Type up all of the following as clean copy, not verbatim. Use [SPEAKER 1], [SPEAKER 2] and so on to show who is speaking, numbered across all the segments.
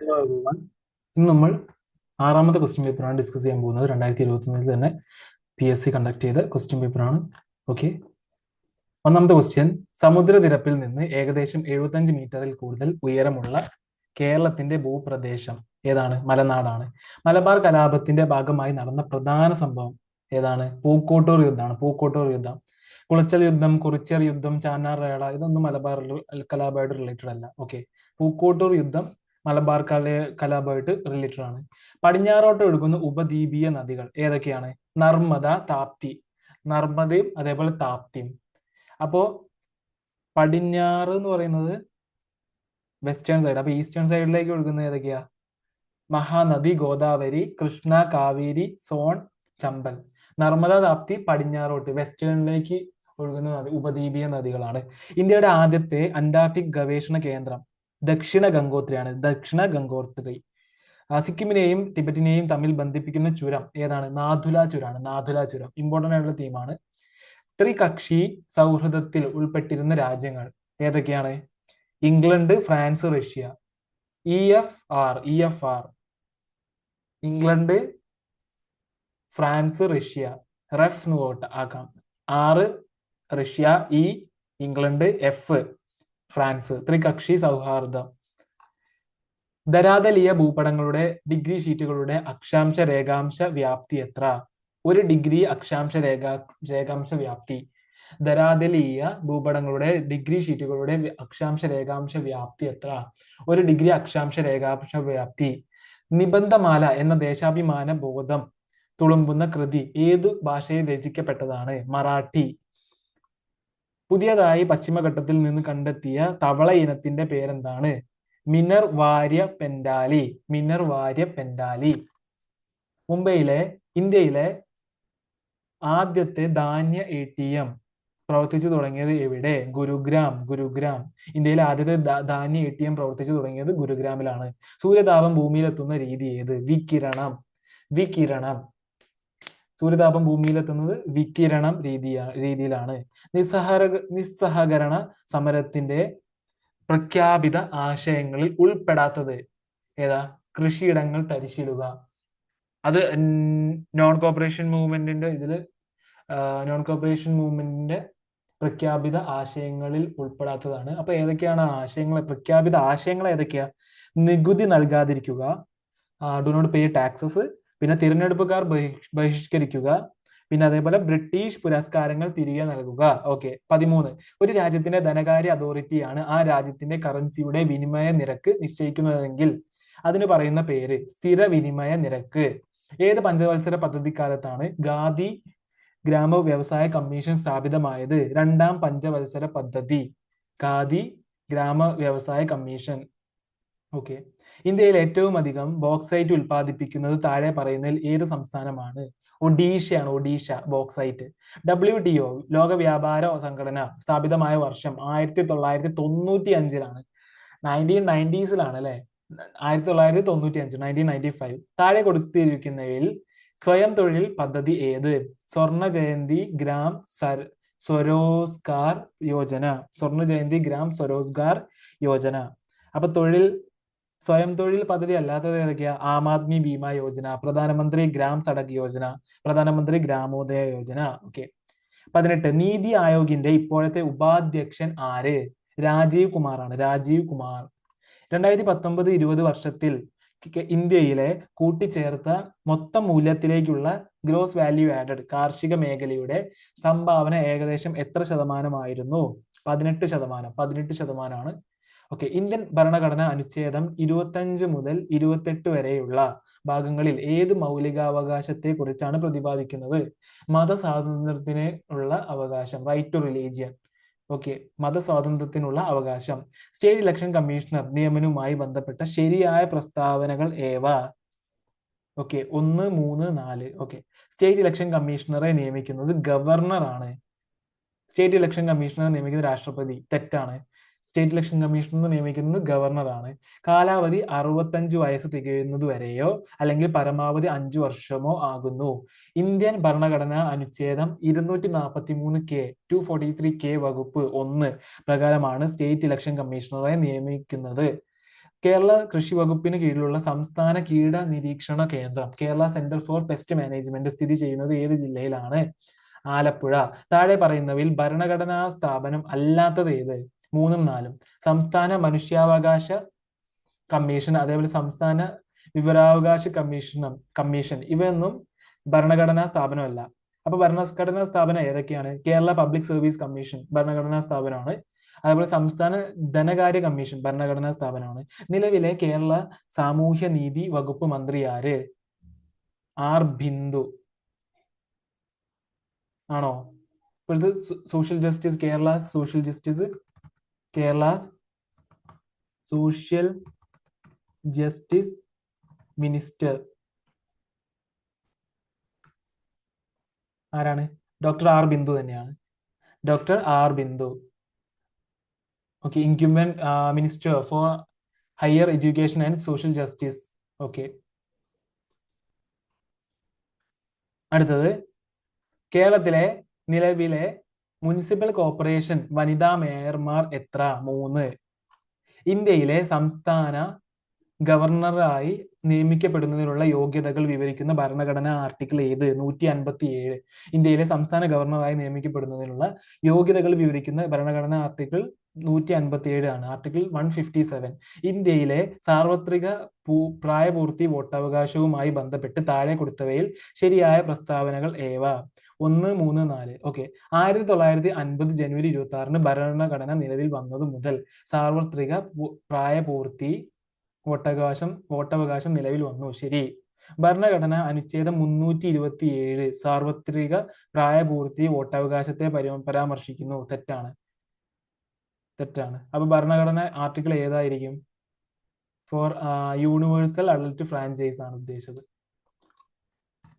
[SPEAKER 1] Hello everyone. ഇന്ന് നമ്മൾ ആറാമത്തെ ക്വസ്റ്റ്യൻ പേപ്പറാണ് ഡിസ്കസ് ചെയ്യാൻ പോകുന്നത്. 2021 തന്നെ PSC കണ്ടക്ട് ചെയ്ത ക്വസ്റ്റ്യൻ പേപ്പറാണ്. ഓക്കെ, ഒന്നാമത്തെ ക്വസ്റ്റ്യൻ: സമുദ്രനിരപ്പിൽ നിന്ന് ഏകദേശം 75 മീറ്ററിൽ കൂടുതൽ ഉയരമുള്ള കേരളത്തിന്റെ ഭൂപ്രദേശം ഏതാണ്? മലനാടാണ്. മലബാർ കലാപത്തിന്റെ ഭാഗമായി നടന്ന പ്രധാന സംഭവം ഏതാണ്? പൂക്കോട്ടൂർ യുദ്ധമാണ്. പൂക്കോട്ടൂർ യുദ്ധം. കുളച്ചൽ യുദ്ധം, കുറിച്യർ യുദ്ധം, ചാന്നാർ റേള ഇതൊന്നും മലബാർ കലാപമായിട്ട് റിലേറ്റഡ് അല്ല. ഓക്കെ, പൂക്കോട്ടൂർ യുദ്ധം മലബാർ കലാപമായിട്ട് റിലേറ്റഡ് ആണ്. പടിഞ്ഞാറോട്ട് ഒഴുകുന്ന ഉപദ്വീപീയ നദികൾ ഏതൊക്കെയാണ്? നർമ്മദ, താപ്തി. നർമ്മദയും അതേപോലെ താപ്തിയും. അപ്പോ പടിഞ്ഞാറ് എന്ന് പറയുന്നത് വെസ്റ്റേൺ സൈഡ്. അപ്പൊ ഈസ്റ്റേൺ സൈഡിലേക്ക് ഒഴുകുന്നത് ഏതൊക്കെയാ? മഹാനദി, ഗോദാവരി, കൃഷ്ണ, കാവേരി, സോൺ, ചമ്പൽ. നർമ്മദ, താപ്തി പടിഞ്ഞാറോട്ട് വെസ്റ്റേണിലേക്ക് ഒഴുകുന്ന നദി ഉപദ്വീപീയ നദികളാണ്. ഇന്ത്യയുടെ ആദ്യത്തെ അന്റാർട്ടിക് ഗവേഷണ കേന്ദ്രം ദക്ഷിണ ഗംഗോത്രിയാണ്. ദക്ഷിണ ഗംഗോത്രി. സിക്കിമിനെയും ടിബറ്റിനെയും തമ്മിൽ ബന്ധിപ്പിക്കുന്ന ചുരം ഏതാണ്? നാഥുല ചുരമാണ്. നാഥുല ചുരം ഇമ്പോർട്ടന്റ് ആയിട്ടുള്ള തീമാണ്. ത്രികക്ഷി സൗഹൃദത്തിൽ ഉൾപ്പെട്ടിരുന്ന രാജ്യങ്ങൾ ഏതൊക്കെയാണ്? England, France, Russia. EFR England, France, Russia. Ref എന്ന് പോട്ടെ ആക്കാം. ആറ് റഷ്യ, ഇംഗ്ലണ്ട്, F ഫ്രാൻസ്. ത്രികക്ഷി സൗഹാർദ്ദം. ധരാതലീയ ഭൂപടങ്ങളുടെ ഡിഗ്രി ഷീറ്റുകളുടെ അക്ഷാംശ രേഖാംശ വ്യാപ്തി എത്ര? 1 ഡിഗ്രി അക്ഷാംശ രേഖാംശ വ്യാപ്തി. ധരാതലീയ ഭൂപടങ്ങളുടെ ഡിഗ്രി ഷീറ്റുകളുടെ അക്ഷാംശ രേഖാംശ വ്യാപ്തി എത്ര? 1 ഡിഗ്രി അക്ഷാംശ രേഖാംശ വ്യാപ്തി. നിബന്ധമാല എന്ന ദേശാഭിമാന ബോധം തുളുമ്പുന്ന കൃതി ഏതു ഭാഷയിൽ രചിക്കപ്പെട്ടതാണ്? മറാഠി. പുതിയതായി പശ്ചിമഘട്ടത്തിൽ നിന്ന് കണ്ടെത്തിയ തവള ഇനത്തിന്റെ പേരെന്താണ്? മിനർവാര്യ പെൻഡാലി. മിനർവാര്യ പെൻഡാലി. ഇന്ത്യയിലെ ആദ്യത്തെ ധാന്യ ATM പ്രവർത്തിച്ചു തുടങ്ങിയത് എവിടെ? ഗുരുഗ്രാം. ഇന്ത്യയിലെ ആദ്യത്തെ ധാന്യ ATM പ്രവർത്തിച്ചു തുടങ്ങിയത് ഗുരുഗ്രാമിലാണ്. സൂര്യതാപം ഭൂമിയിലെത്തുന്ന രീതി ഏത്? വികിരണം. സൂര്യതാപം ഭൂമിയിലെത്തുന്നത് വികിരണം രീതിയിലാണ്. നിസ്സഹകരണ സമരത്തിന്റെ പ്രഖ്യാപിത ആശയങ്ങളിൽ ഉൾപ്പെടാത്തത് ഏതാ? കൃഷിയിടങ്ങൾ തരിശിടുക. അത് നോൺ കോപ്പറേഷൻ മൂവ്മെന്റിന്റെ പ്രഖ്യാപിത ആശയങ്ങളിൽ ഉൾപ്പെടാത്തതാണ്. അപ്പൊ ഏതൊക്കെയാണ് ആശയങ്ങൾ? പ്രഖ്യാപിത ആശയങ്ങൾ ഏതൊക്കെയാ? നികുതി നൽകാതിരിക്കുക, ഡു നോട്ട് പേ ടാക്സസ്, പിന്നെ തിരഞ്ഞെടുപ്പുകാർ ബഹിഷ്കരിക്കുക, പിന്നെ അതേപോലെ ബ്രിട്ടീഷ് പുരസ്കാരങ്ങൾ തിരികെ നൽകുക. ഓക്കെ. 13. ഒരു രാജ്യത്തിന്റെ ധനകാര്യ അതോറിറ്റിയാണ് ആ രാജ്യത്തിന്റെ കറൻസിയുടെ വിനിമയ നിരക്ക് നിശ്ചയിക്കുന്നതെങ്കിൽ അതിന് പറയുന്ന പേര് സ്ഥിര വിനിമയ നിരക്ക്. ഏത് പഞ്ചവത്സര പദ്ധതിക്കാലത്താണ് ഖാദി ഗ്രാമ വ്യവസായ കമ്മീഷൻ സ്ഥാപിതമായത്? 2ാം പഞ്ചവത്സര പദ്ധതി. ഖാദി ഗ്രാമ വ്യവസായ കമ്മീഷൻ. ഓക്കെ. ഇന്ത്യയിൽ ഏറ്റവും അധികം ബോക്സൈറ്റ് ഉൽപ്പാദിപ്പിക്കുന്നത് താഴെ പറയുന്നതിൽ ഏത് സംസ്ഥാനമാണ്? ഒഡീഷയാണ്. ഒഡീഷ ബോക്സൈറ്റ്. WTO ലോക വ്യാപാര സംഘടന സ്ഥാപിതമായ വർഷം 1995 1990s അല്ലെ? 1995 1995. താഴെ കൊടുത്തിരിക്കുന്നവയിൽ സ്വയം തൊഴിൽ പദ്ധതി ഏത്? സ്വർണ ജയന്തി ഗ്രാം സ്വരോസ്ഗാർ യോജന. സ്വർണ ജയന്തി ഗ്രാം സ്വരോസ്ഗാർ യോജന. അപ്പൊ സ്വയം തൊഴിൽ പദ്ധതി അല്ലാത്തത് ഏതൊക്കെയാ? ആം ആദ്മി ബീമ യോജന, പ്രധാനമന്ത്രി ഗ്രാം സഡക് യോജന, പ്രധാനമന്ത്രി ഗ്രാമോദയ യോജന. ഓക്കെ. 18. നീതി ആയോഗിന്റെ ഇപ്പോഴത്തെ ഉപാധ്യക്ഷൻ ആര്? രാജീവ് കുമാറാണ്. രാജീവ് കുമാർ. 2019-20 വർഷത്തിൽ ഇന്ത്യയിലെ കൂട്ടിച്ചേർത്ത മൊത്തം മൂല്യത്തിലേക്കുള്ള ഗ്രോസ് വാല്യൂ ആഡഡ് കാർഷിക മേഖലയുടെ സംഭാവന ഏകദേശം എത്ര ശതമാനമായിരുന്നു? 18%. 18%. ഓക്കെ. ഇന്ത്യൻ ഭരണഘടന അനുച്ഛേദം 25 മുതൽ 28 വരെയുള്ള ഭാഗങ്ങളിൽ ഏത് മൗലികാവകാശത്തെ കുറിച്ചാണ് പ്രതിപാദിക്കുന്നത്? മതസ്വാതന്ത്ര്യത്തിനുള്ള അവകാശം, റൈറ്റ് ടു റിലീജിയൻ. ഓക്കെ. മതസ്വാതന്ത്ര്യത്തിനുള്ള അവകാശം. സ്റ്റേറ്റ് ഇലക്ഷൻ കമ്മീഷണർ നിയമനവുമായി ബന്ധപ്പെട്ട ശരിയായ പ്രസ്താവനകൾ ഏവ? ഓക്കെ. 1, 3, 4. ഓക്കെ. സ്റ്റേറ്റ് ഇലക്ഷൻ കമ്മീഷണറെ നിയമിക്കുന്നത് ഗവർണർ ആണ്. സ്റ്റേറ്റ് ഇലക്ഷൻ കമ്മീഷണറെ നിയമിക്കുന്നത് രാഷ്ട്രപതി. തെറ്റാണ്. സ്റ്റേറ്റ് ഇലക്ഷൻ കമ്മീഷണർ നിയമിക്കുന്നത് ഗവർണറാണ്. കാലാവധി 65 വയസ്സ് തികയുന്നത് വരെയോ അല്ലെങ്കിൽ പരമാവധി 5 വർഷമോ ആകുന്നു. ഇന്ത്യൻ ഭരണഘടനാ അനുച്ഛേദം 243K വകുപ്പ് 1 പ്രകാരമാണ് സ്റ്റേറ്റ് ഇലക്ഷൻ കമ്മീഷണറെ നിയമിക്കുന്നത്. കേരള കൃഷി വകുപ്പിന് കീഴിലുള്ള സംസ്ഥാന കീട നിരീക്ഷണ കേന്ദ്രം Kerala centre for pest management സ്ഥിതി ചെയ്യുന്നത് ഏത് ജില്ലയിലാണ്? ആലപ്പുഴ. താഴെ പറയുന്നവയിൽ ഭരണഘടനാ സ്ഥാപനം അല്ലാത്തത് ഏത്? 3ഉം 4ഉം. സംസ്ഥാന മനുഷ്യാവകാശ കമ്മീഷൻ, അതേപോലെ സംസ്ഥാന വിവരാവകാശ കമ്മീഷൻ ഇവയൊന്നും ഭരണഘടനാ സ്ഥാപനമല്ല. അപ്പൊ ഭരണഘടനാ സ്ഥാപനം ഏതൊക്കെയാണ്? കേരള പബ്ലിക് സർവീസ് കമ്മീഷൻ ഭരണഘടനാ സ്ഥാപനമാണ്. അതേപോലെ സംസ്ഥാന ധനകാര്യ കമ്മീഷൻ ഭരണഘടനാ സ്ഥാപനമാണ്. നിലവിലെ കേരള സാമൂഹ്യ നീതി വകുപ്പ് മന്ത്രി ആര്? ആർ ബിന്ദു ആണോ? ഇപ്പോഴത്തെ social justice Kerala social justice minister ആരാണ്? ഡോക്ടർ ആർ ബിന്ദു തന്നെയാണ്. Doctor R Bindu. Okay. Incumbent minister for higher education and social justice. Okay. അടുത്തത്, കേരളത്തിലെ നിലവിലെ മുനിസിപ്പൽ കോർപ്പറേഷൻ വനിതാ മേയർമാർ എത്ര? 3. ഇന്ത്യയിലെ സംസ്ഥാന ഗവർണറായി നിയമിക്കപ്പെടുന്നതിനുള്ള യോഗ്യതകൾ വിവരിക്കുന്ന ഭരണഘടനാ ആർട്ടിക്കിൾ ഏത്? 157. ഇന്ത്യയിലെ സംസ്ഥാന ഗവർണറായി നിയമിക്കപ്പെടുന്നതിനുള്ള യോഗ്യതകൾ വിവരിക്കുന്ന ഭരണഘടനാ ആർട്ടിക്കിൾ 157 ആണ്. ആർട്ടിക്കിൾ 157. ഇന്ത്യയിലെ സാർവത്രിക പ്രായപൂർത്തി വോട്ടവകാശവുമായി ബന്ധപ്പെട്ട് താഴെ കൊടുത്തവയിൽ ശരിയായ പ്രസ്താവനകൾ ഏവ? 1, 3, 4. ഓക്കെ. 1950 ജനുവരി 26 ഭരണഘടന നിലവിൽ വന്നതു മുതൽ സാർവത്രിക പ്രായപൂർത്തി വോട്ടവകാശം നിലവിൽ വന്നു. ശരി. ഭരണഘടന അനുച്ഛേദം 327 സാർവത്രിക പ്രായപൂർത്തി വോട്ടവകാശത്തെ പരാമർശിക്കുന്നു. തെറ്റാണ്. അപ്പൊ ഭരണഘടന ആർട്ടിക്കിൾ ഏതായിരിക്കും? ഫോർ യൂണിവേഴ്സൽ അഡൽട്ട് ഫ്രാഞ്ചൈസ് ആണ് ഉദ്ദേശിച്ചത്.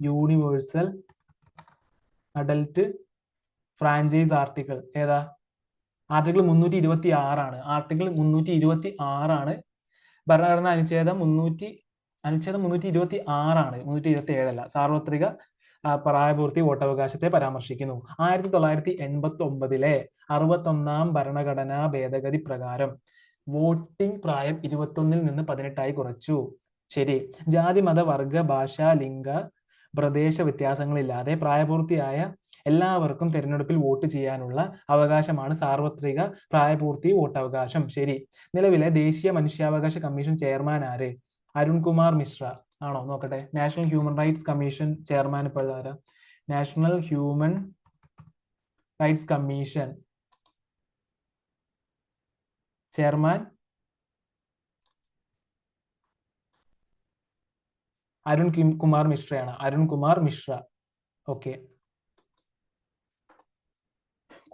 [SPEAKER 1] യൂണിവേഴ്സൽ അഡൽട്ട് ഫ്രാഞ്ചൈസ് ആർട്ടിക്കിൾ ഏതാ? ആർട്ടിക്കിൾ 326 ആണ്. ആർട്ടിക്കിൾ 326 ആണ്. ഭരണഘടന അനുച്ഛേദം 326 ആണ്, 327 അല്ല. സാർവത്രിക പ്രായപൂർത്തി വോട്ടവകാശത്തെ പരാമർശിക്കുന്നു. 1989 61ാം ഭരണഘടനാ ഭേദഗതി പ്രകാരം വോട്ടിംഗ് പ്രായം 21 നിന്ന് 18 കുറച്ചു. ശരി. ജാതി, മത, വർഗ, ഭാഷ, ലിംഗ, പ്രദേശ വ്യത്യാസങ്ങളില്ലാതെ പ്രായപൂർത്തിയായ എല്ലാവർക്കും തെരഞ്ഞെടുപ്പിൽ വോട്ട് ചെയ്യാനുള്ള അവകാശമാണ് സാർവത്രിക പ്രായപൂർത്തി വോട്ടവകാശം. ശരി. നിലവിലെ ദേശീയ മനുഷ്യാവകാശ കമ്മീഷൻ ചെയർമാൻ ആര്? അരുൺകുമാർ മിശ്ര ആണോ? നോക്കട്ടെ. National human rights commission chairman ഇപ്പോൾ ആരാ? National human rights commission chairman Arunkumar മിശ്രയാണ്. അരുൺകുമാർ മിശ്ര. ഓക്കെ.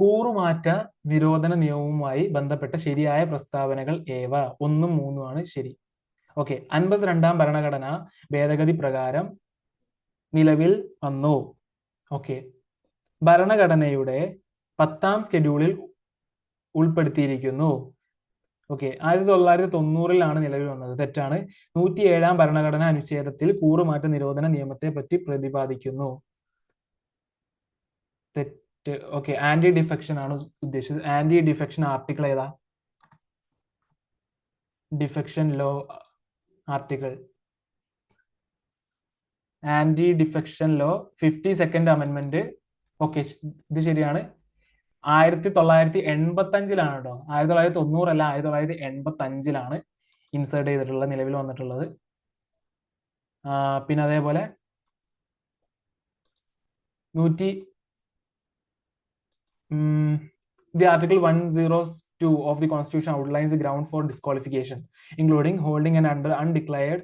[SPEAKER 1] കൂറുമാറ്റ നിരോധന നിയമവുമായി ബന്ധപ്പെട്ട ശരിയായ പ്രസ്താവനകൾ ഏവ? 1ഉം 3ഉം ആണ് ശരി. ഓക്കെ. 52ാം ഭരണഘടന ഭേദഗതി പ്രകാരം നിലവിൽ വന്നു. ഓക്കെ. ഭരണഘടനയുടെ 10ാം സ്കെഡ്യൂളിൽ ഉൾപ്പെടുത്തിയിരിക്കുന്നു. ഓക്കെ. 1990 നിലവിൽ വന്നത്. തെറ്റാണ്. 107ാം ഭരണഘടനാ അനുച്ഛേദത്തിൽ കൂറുമാറ്റ നിരോധന നിയമത്തെ പറ്റി പ്രതിപാദിക്കുന്നു. തെറ്റ്. ഓക്കെ. ആന്റി ഡിഫെക്ഷൻ ആണ് ഉദ്ദേശിച്ചത്. ആന്റി ഡിഫെക്ഷൻ ആർട്ടിക്കിൾ ഏതാ? Defection law article. Anti defection law 52nd amendment. Okay. ഇത് ശരിയാണ്. 1985 കേട്ടോ. 1990 അല്ല, 1985 ഇൻസേർട്ട് ചെയ്തിട്ടുള്ള നിലവിൽ വന്നിട്ടുള്ളത്. പിന്നെ അതേപോലെ the Article 102 of the Constitution outlines the ground for disqualification, including holding an undeclared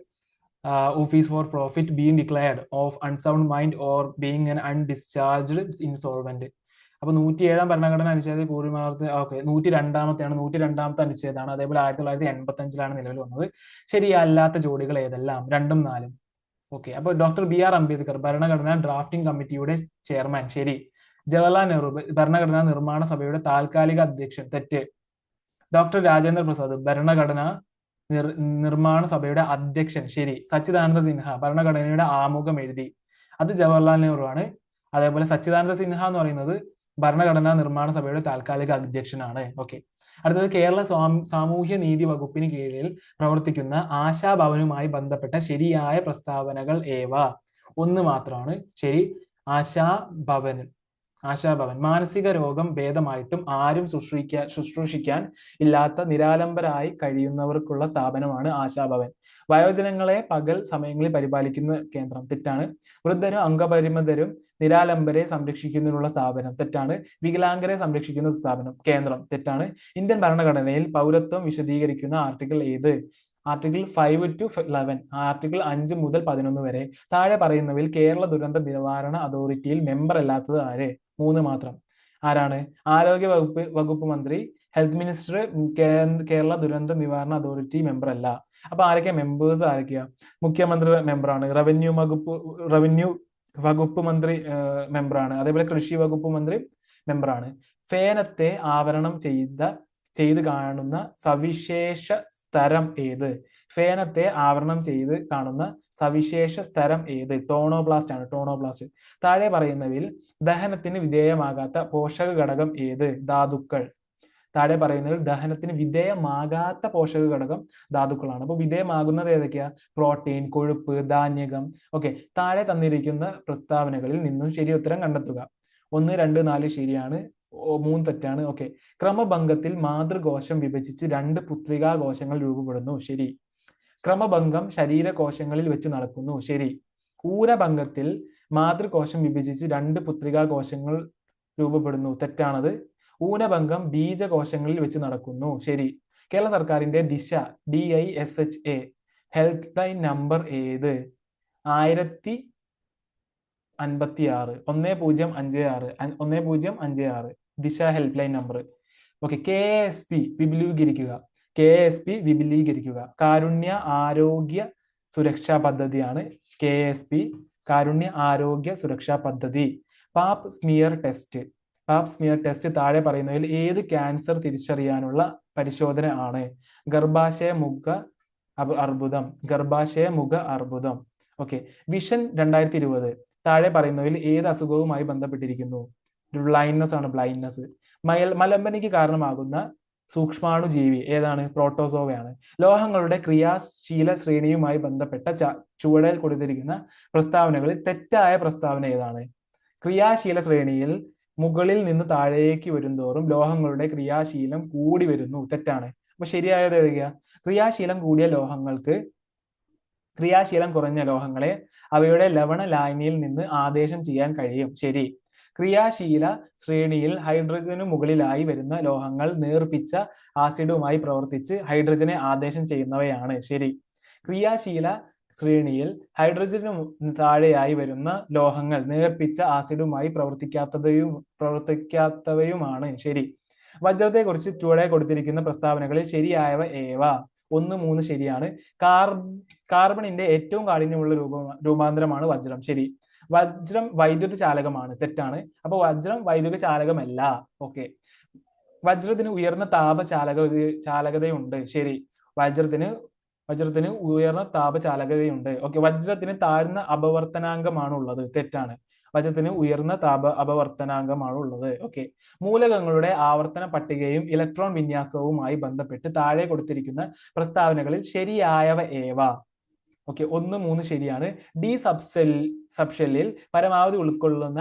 [SPEAKER 1] office for profit, being declared of unsound mind, or being an undischarged insolvent. അപ്പൊ 107ാം ഭരണഘടന അനുച്ഛേദ കൂറുമാറ്റ 102ാമത്തെ അനുച്ഛേദമാണ്. അതേപോലെ 1985 നിലവിൽ വന്നത്. ശരിയല്ലാത്ത ജോഡികൾ ഏതെല്ലാം? 2ഉം 4ഉം. ഓക്കെ. അപ്പൊ ഡോക്ടർ BR അംബേദ്കർ ഭരണഘടനാ ഡ്രാഫ്റ്റിംഗ് കമ്മിറ്റിയുടെ ചെയർമാൻ. ശരി. ജവഹർലാൽ നെഹ്റു ഭരണഘടനാ നിർമ്മാണ സഭയുടെ താൽക്കാലിക അധ്യക്ഷൻ. തെറ്റ്. ഡോക്ടർ രാജേന്ദ്ര പ്രസാദ് ഭരണഘടനാ നിർമ്മാണ സഭയുടെ അധ്യക്ഷൻ. ശരി. സച്ചിദാനന്ദ സിൻഹ ഭരണഘടനയുടെ ആമുഖം എഴുതി. അത് ജവഹർലാൽ നെഹ്റു ആണ്. അതേപോലെ സച്ചിദാനന്ദ സിൻഹ എന്ന് പറയുന്നത് ഭരണഘടനാ നിർമ്മാണ സഭയുടെ താൽക്കാലിക അധ്യക്ഷനാണ്. ഓക്കെ. അടുത്തത് കേരള സാമൂഹ്യ നീതി വകുപ്പിന് കീഴിൽ പ്രവർത്തിക്കുന്ന ആശാഭവനുമായി ബന്ധപ്പെട്ട ശരിയായ പ്രസ്താവനകൾ ഏവ? ഒന്ന് മാത്രമാണ് ശരി. ആശാഭവൻ. മാനസിക രോഗം ഭേദമായിട്ടും ആരും ശുശ്രൂഷിക്കാൻ ഇല്ലാത്ത നിരാലംബരായി കഴിയുന്നവർക്കുള്ള സ്ഥാപനമാണ് ആശാഭവൻ. വയോജനങ്ങളെ പകൽ സമയങ്ങളിൽ പരിപാലിക്കുന്ന കേന്ദ്രം, തെറ്റാണ്. വൃദ്ധരും അംഗപരിമിതരും നിരാലംബരെ സംരക്ഷിക്കുന്നതിനുള്ള സ്ഥാപനം, തെറ്റാണ്. വികലാംഗരെ സംരക്ഷിക്കുന്ന സ്ഥാപനം, കേന്ദ്രം, തെറ്റാണ്. ഇന്ത്യൻ ഭരണഘടനയിൽ പൗരത്വം വിശദീകരിക്കുന്ന ആർട്ടിക്കിൾ ഏത്? ആർട്ടിക്കിൾ 5 to 11, ആർട്ടിക്കിൾ 5 മുതൽ 11 വരെ. താഴെ പറയുന്നവയിൽ കേരള ദുരന്ത നിവാരണ അതോറിറ്റിയിൽ മെമ്പർ അല്ലാത്തത് ആര്? 3 മാത്രം. ആരാണ്? ആരോഗ്യ വകുപ്പ് മന്ത്രി, ഹെൽത്ത് മിനിസ്റ്റർ, കേരള ദുരന്ത നിവാരണ അതോറിറ്റി മെമ്പർ അല്ല. അപ്പൊ ആരൊക്കെയാ മെമ്പേഴ്സ്? ആരൊക്കെയാ? മുഖ്യമന്ത്രി മെമ്പറാണ്, റവന്യൂ വകുപ്പ് മന്ത്രി മെമ്പറാണ്, അതേപോലെ കൃഷി വകുപ്പ് മന്ത്രി മെമ്പറാണ്. ഫേനത്തെ ആവരണം ചെയ്ത് കാണുന്ന സവിശേഷ സ്ഥലം ഏത്? ഫേനത്തെ ആവരണം ചെയ്ത് കാണുന്ന സവിശേഷ സ്ഥലം ഏത്? ടോണോബ്ലാസ്റ്റ് ആണ്, ടോണോബ്ലാസ്റ്റ്. താഴെ പറയുന്നവയിൽ ദഹനത്തിന് വിധേയമാകാത്ത പോഷക ഘടകം ഏത്? ധാതുക്കൾ. താഴെ പറയുന്നതിൽ ദഹനത്തിന് വിധേയമാകാത്ത പോഷക ഘടകം ധാതുക്കളാണ്. അപ്പൊ വിധേയമാകുന്നത് ഏതൊക്കെയാ? പ്രോട്ടീൻ, കൊഴുപ്പ്, ധാന്യകം. ഓക്കെ, താഴെ തന്നിരിക്കുന്ന പ്രസ്താവനകളിൽ നിന്നും ശരി ഉത്തരം കണ്ടെത്തുക. 1, 2, 4 ശരിയാണ്, 3 തെറ്റാണ്. ഓക്കെ. ക്രമഭംഗത്തിൽ മാതൃകോശം വിഭജിച്ച് 2 പുത്രികാ കോശങ്ങൾ രൂപപ്പെടുന്നു, ശരി. ക്രമഭംഗം ശരീരകോശങ്ങളിൽ വെച്ച് നടക്കുന്നു, ശരി. ഊനഭംഗത്തിൽ മാതൃകോശം വിഭജിച്ച് 2 പുത്രികാ കോശങ്ങൾ രൂപപ്പെടുന്നു, തെറ്റാണത്. ഊനഭംഗം ബീജകോശങ്ങളിൽ വെച്ച് നടക്കുന്നു, ശരി. കേരള സർക്കാരിന്റെ ദിശ DISHA ഹെൽപ്പ് ലൈൻ നമ്പർ ഏത്? 1056, 1056 ദിശ help line number. Okay. KSP വിപുലീകരിക്കുക. കാരുണ്യ ആരോഗ്യ സുരക്ഷാ പദ്ധതിയാണ് KSP, കാരുണ്യ ആരോഗ്യ സുരക്ഷാ പദ്ധതി. പാപ്പ് സ്മിയർ ടെസ്റ്റ് താഴെ പറയുന്നതിൽ ഏത് ക്യാൻസർ തിരിച്ചറിയാനുള്ള പരിശോധന ആണ്? ഗർഭാശയ മുഖ അർബുദം. ഓക്കെ. വിഷൻ 2020 താഴെ പറയുന്നതിൽ ഏത് അസുഖവുമായി ബന്ധപ്പെട്ടിരിക്കുന്നു? ബ്ലൈൻഡ്നസ് ആണ്, ബ്ലൈൻഡ്നസ്. മലമ്പനിക്ക് കാരണമാകുന്ന സൂക്ഷ്മാണുജീവി ഏതാണ്? പ്രോട്ടോസോവയാണ്. ലോഹങ്ങളുടെ ക്രിയാശീല ശ്രേണിയുമായി ബന്ധപ്പെട്ട ചുവടിൽ കൊടുത്തിരിക്കുന്ന പ്രസ്താവനകളിൽ തെറ്റായ പ്രസ്താവന ഏതാണ്? ക്രിയാശീല ശ്രേണിയിൽ മുകളിൽ നിന്ന് താഴേക്ക് വരുന്തോറും ലോഹങ്ങളുടെ ക്രിയാശീലം കൂടി വരുന്നു, തെറ്റാണ്. അപ്പൊ ശരിയായത് ഏതൊക്കെയാ? ക്രിയാശീലം കുറഞ്ഞ ലോഹങ്ങളെ അവയുടെ ലവണ ലായനിയിൽ നിന്ന് ആദേശം ചെയ്യാൻ കഴിയും, ശരി. ക്രിയാശീല ശ്രേണിയിൽ ഹൈഡ്രജനു മുകളിലായി വരുന്ന ലോഹങ്ങൾ നേർപ്പിച്ച ആസിഡുമായി പ്രവർത്തിച്ച് ഹൈഡ്രജനെ ആദേശം ചെയ്യുന്നവയാണ്, ശരി. ക്രിയാശീല ശ്രേണിയിൽ ഹൈഡ്രജനു താഴെയായി വരുന്ന ലോഹങ്ങൾ നേർപ്പിച്ച ആസിഡുമായി പ്രവർത്തിക്കാത്തവയുമാണ്, ശരി. വജ്രത്തെ കുറിച്ച് ചുവടെ കൊടുത്തിരിക്കുന്ന പ്രസ്താവനകളിൽ ശരിയായവ ഏവ? 1, 3 ശരിയാണ്. കാർബണിന്റെ ഏറ്റവും കാഠിന്യമുള്ള രൂപാന്തരമാണ് വജ്രം, ശരി. വജ്രം വൈദ്യുത ചാലകമാണ്, തെറ്റാണ്. അപ്പൊ വജ്രം വൈദ്യുത ചാലകമല്ല. ഓക്കെ. വജ്രത്തിന് ഉയർന്ന താപ ചാലകതയുണ്ട്, ശരി. വജ്രത്തിന് ഉയർന്ന താപ ചാലകതയുണ്ട്. ഓക്കെ. വജ്രത്തിന് താഴ്ന്ന അപവർത്തനാങ്കമാണ് ഉള്ളത്, തെറ്റാണ്. വജ്രത്തിന് ഉയർന്ന താപ അപവർത്തനാങ്കമാണ് ഉള്ളത്. ഓക്കെ. മൂലകങ്ങളുടെ ആവർത്തന പട്ടികയും ഇലക്ട്രോൺ വിന്യാസവുമായി ബന്ധപ്പെട്ട് താഴെ കൊടുത്തിരിക്കുന്ന പ്രസ്താവനകളിൽ ശരിയായവ ഏവ? ഓക്കെ. 1, 3 ശരിയാണ്. ഡി സബ്ഷെല്ലിൽ പരമാവധി ഉൾക്കൊള്ളുന്ന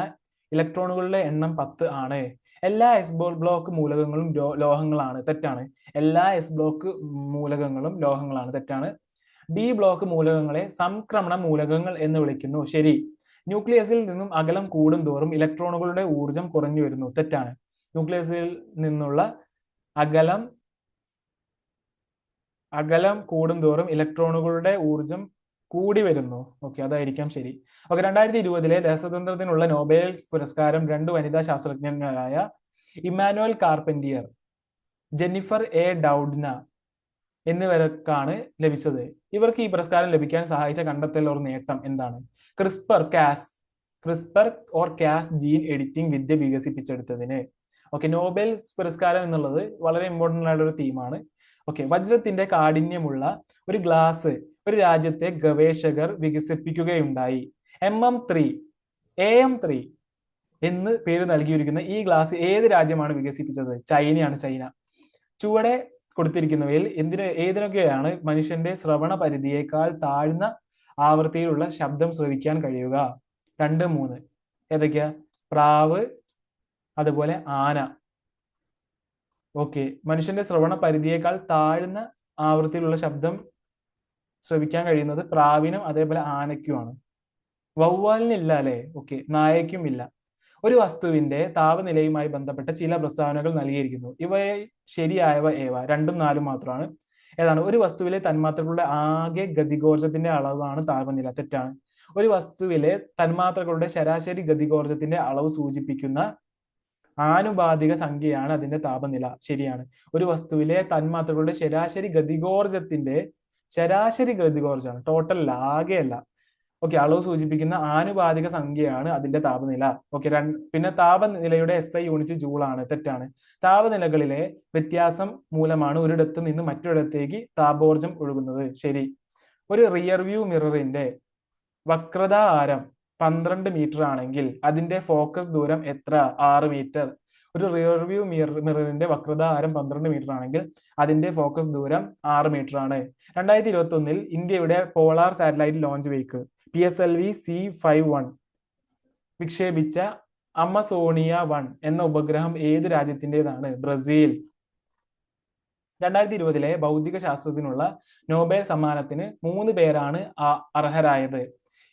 [SPEAKER 1] ഇലക്ട്രോണുകളുടെ എണ്ണം 10 ആണ്. എല്ലാ S ബ്ലോക്ക് മൂലകങ്ങളും ലോഹങ്ങളാണ്, തെറ്റാണ്. എല്ലാ S ബ്ലോക്ക് മൂലകങ്ങളും ലോഹങ്ങളാണ്, തെറ്റാണ്. ഡി ബ്ലോക്ക് മൂലകങ്ങളെ സംക്രമണ മൂലകങ്ങൾ എന്ന് വിളിക്കുന്നു, ശരി. ന്യൂക്ലിയസിൽ നിന്നും അകലം കൂടുന്തോറും ഇലക്ട്രോണുകളുടെ ഊർജം കുറഞ്ഞു വരുന്നു, തെറ്റാണ്. ന്യൂക്ലിയസിൽ നിന്നുള്ള അകലം കൂടുന്തോറും ഇലക്ട്രോണുകളുടെ ഊർജം കൂടി വരുന്നു. ഓക്കെ, അതായിരിക്കാം ശരി. ഓക്കെ. 2020 രസതന്ത്രത്തിനുള്ള നോബൽ പുരസ്കാരം 2 വനിതാ ശാസ്ത്രജ്ഞരായ ഇമ്മാനുവൽ കാർപെന്റിയർ, ജെന്നിഫർ എ ഡൌഡ്ന എന്നിവർക്കാണ് ലഭിച്ചത്. ഇവർക്ക് ഈ പുരസ്കാരം ലഭിക്കാൻ സഹായിച്ച കണ്ടെത്തൽ ഒരു നേട്ടം എന്താണ്? ക്രിസ്പർ കാസ് ജീൻ എഡിറ്റിംഗ് വിദ്യ വികസിപ്പിച്ചെടുത്തതിന്. ഓക്കെ. നോബൽ പുരസ്കാരം എന്നുള്ളത് വളരെ ഇമ്പോർട്ടന്റ് ആയിട്ടുള്ള ഒരു തീമാണ്. ഓക്കെ. വജ്രത്തിന്റെ കാഠിന്യമുള്ള ഒരു ഗ്ലാസ് ഒരു രാജ്യത്തെ ഗവേഷകർ വികസിപ്പിക്കുകയുണ്ടായി. AM3 എന്ന് പേര് നൽകിയിരിക്കുന്ന ഈ ഗ്ലാസ് ഏത് രാജ്യമാണ് വികസിപ്പിച്ചത്? ചൈനയാണ്, ചൈന. ചുവടെ കൊടുത്തിരിക്കുന്നവയിൽ ഏതിനൊക്കെയാണ് മനുഷ്യന്റെ ശ്രവണ പരിധിയേക്കാൾ താഴ്ന്ന ആവൃത്തിയിലുള്ള ശബ്ദം ശ്രവിക്കാൻ കഴിയുക? 2, 3. ഏതൊക്കെയാ? പ്രാവ്, അതുപോലെ ആന. ഓക്കെ, മനുഷ്യന്റെ ശ്രവണ പരിധിയേക്കാൾ താഴ്ന്ന ആവൃത്തിയിലുള്ള ശബ്ദം ശ്രവിക്കാൻ കഴിയുന്നത് പ്രാവിനും അതേപോലെ ആനയ്ക്കുമാണ്. വവ്വാലിനില്ല അല്ലെ? ഓക്കെ, നായയ്ക്കും ഇല്ല. ഒരു വസ്തുവിന്റെ താപനിലയുമായി ബന്ധപ്പെട്ട ചില പ്രസ്താവനകൾ നൽകിയിരിക്കുന്നു. ഇവയെ ശരിയായവ ഏവ? 2ഉം 4ഉം മാത്രമാണ്. ഏതാണ്? ഒരു വസ്തുവിലെ തന്മാത്രകളുടെ ആകെ ഗതികോർജത്തിന്റെ അളവാണ് താപനില. തെറ്റാണ്. ഒരു വസ്തുവിലെ തന്മാത്രകളുടെ ശരാശരി ഗതികോർജത്തിന്റെ അളവ് സൂചിപ്പിക്കുന്ന ആനുപാതിക സംഖ്യയാണ് അതിന്റെ താപനില. ശരിയാണ്. ഒരു വസ്തുവിലെ തന്മാത്രകളുടെ ശരാശരി ഗതികോർജമാണ്, ടോട്ടൽ അല്ല, ആകെയല്ല. ഓക്കെ, അളവ് സൂചിപ്പിക്കുന്ന ആനുപാതിക സംഖ്യയാണ് അതിന്റെ താപനില. ഓക്കെ, പിന്നെ താപനിലയുടെ SI യൂണിറ്റ് ജൂൾ ആണ്. തെറ്റാണ്. താപനിലകളിലെ വ്യത്യാസം മൂലമാണ് ഒരിടത്ത് നിന്ന് മറ്റൊരിടത്തേക്ക് താപോർജം ഒഴുകുന്നത്. ശരി. ഒരു റിയർ വ്യൂ മിററിന്റെ വക്രതാ ആരം 12 മീറ്റർ ആണെങ്കിൽ അതിന്റെ ഫോക്കസ് ദൂരം എത്ര? 6 മീറ്റർ. ഒരു റിയർ വ്യൂ മിററിന്റെ വക്രതാ ആരം 12 മീറ്റർ ആണെങ്കിൽ അതിന്റെ ഫോക്കസ് ദൂരം 6 മീറ്റർ ആണ്. 2021 ഇന്ത്യയുടെ polar satellite launch vehicle PSLV C51 വിക്ഷേപിച്ച അമസോണിയ 1 എന്ന ഉപഗ്രഹം ഏത് രാജ്യത്തിൻ്റെതാണ്? ബ്രസീൽ. 2020 ഭൗതിക ശാസ്ത്രത്തിനുള്ള നോബൽ സമ്മാനത്തിന് 3 പേരാണ് അർഹരായത്.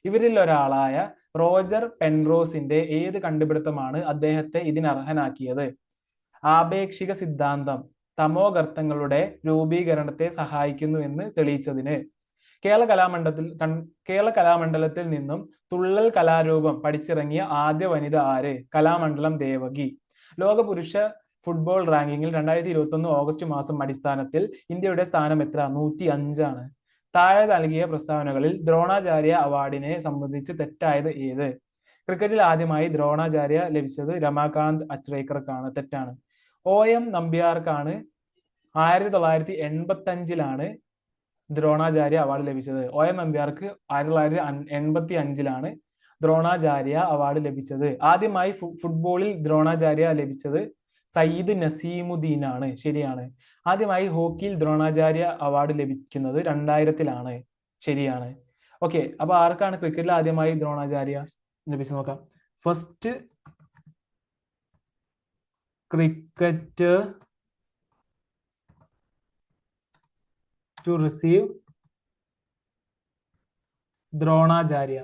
[SPEAKER 1] ഇവരിൽ ഒരാളായ റോജർ പെൻറോസിന്റെ ഏത് കണ്ടുപിടുത്തമാണ് അദ്ദേഹത്തെ ഇതിനർഹനാക്കിയത്? ആപേക്ഷിക സിദ്ധാന്തം തമോഗർത്തങ്ങളുടെ രൂപീകരണത്തെ സഹായിക്കുന്നു എന്ന് തെളിയിച്ചതിന്. കേരള കലാമണ്ഡലത്തിൽ നിന്നും തുള്ളൽ കലാരൂപം പഠിച്ചിറങ്ങിയ ആദ്യ വനിത ആര്? കലാമണ്ഡലം ദേവകി. ലോക പുരുഷ ഫുട്ബോൾ റാങ്കിങ്ങിൽ 2021 ഓഗസ്റ്റ് മാസം അടിസ്ഥാനത്തിൽ ഇന്ത്യയുടെ സ്ഥാനം എത്ര? 105 ആണ്. താഴെ നൽകിയ പ്രസ്താവനകളിൽ ദ്രോണാചാര്യ അവാർഡിനെ സംബന്ധിച്ച് തെറ്റായത് ഏത്? ക്രിക്കറ്റിൽ ആദ്യമായി ദ്രോണാചാര്യ ലഭിച്ചത് രമാകാന്ത് അച്രേക്കർക്കാണ്. തെറ്റാണ്. OM നമ്പ്യാർക്കാണ് 1985 ദ്രോണാചാര്യ അവാർഡ് ലഭിച്ചത്. OM നമ്പ്യാർക്ക് 1985 ദ്രോണാചാര്യ അവാർഡ് ലഭിച്ചത്. ആദ്യമായി ഫുട്ബോളിൽ ദ്രോണാചാര്യ ലഭിച്ചത് സയ്യിദ് നസീമുദ്ദീൻ ആണ്. ശരിയാണ്. ആദ്യമായി ഹോക്കിയിൽ ദ്രോണാചാര്യ അവാർഡ് ലഭിക്കുന്നത് 2000 ശരിയാണ്. ഓക്കെ, അപ്പൊ ആർക്കാണ് ക്രിക്കറ്റിൽ ആദ്യമായി ദ്രോണാചാര്യ ലഭിച്ചത് നോക്കാം. First cricket to receive Dronacharya.